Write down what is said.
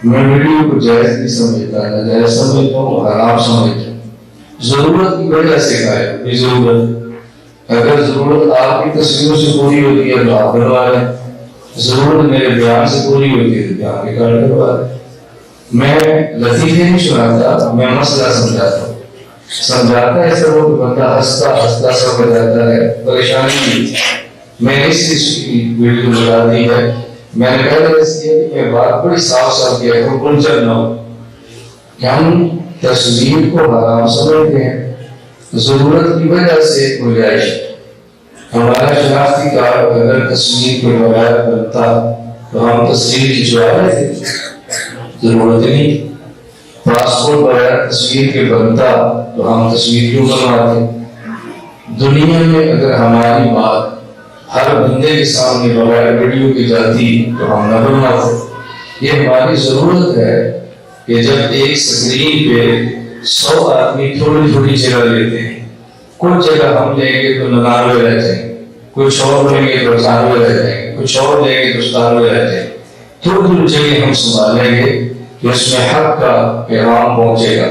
میں ویڈیو کو جائز نہیں سمجھتا، ناجائز سمجھتا ہوں، حرام سمجھتا ہوں۔ ضرورت کی وجہ سے کھائے بھی ضرورت، اگر ضرورت آپ کی تصویروں سے پوری ہوتی ہے تو آپ کروا لیں، ضرورت میرے بیان سے پوری ہوتی ہے تو بیان کے کارڈ کروا لیں۔ میں لطیفے نہیں سناتا، میں مسئلہ سمجھاتا ہوں۔ سمجھاتا ہے سب کو، بندہ ہنستا ہنستا سمجھ جاتا ہے، پریشانی نہیں۔ میں اس کی ویڈیو لگا دی ہے، میں نے پہلے اس کی میں بات بڑی صاف صاف کیا ہے، کوئی الجھن نہ ہو کہ ہم تصویر کو حرام سمجھتے ہیں، ضرورت کی وجہ سے گنجائش۔ ہمارا شناختی کارڈ اگر تصویر کے بغیر بنتا تو ہم تصویر کھنچوا رہے تھے، ضرورت نہیں۔ پاسپورٹ بغیر تصویر کے بنتا تو ہم تصویر کیوں بنواتے؟ دنیا میں اگر ہماری بات ہر بندے کے سامنے بغیر ویڈیو کی جاتی تو ہم نہ بنواتے۔ یہ ہماری ضرورت ہے کہ جب ایک سکرین پہ 100 آدمی تھوڑی تھوڑی جگہ لیتے ہیں، کچھ جگہ ہم لیں گے تو 99 رہ جائیں گے، کچھ اور لیں گے تو 98 رہ جائیں گے، کچھ اور لیں گے تو 97 رہ جائیں گے۔ تھوڑی تھوڑی جگہ ہم سنبھالیں گے کہ اس میں حق کا پیغام پہنچے گا۔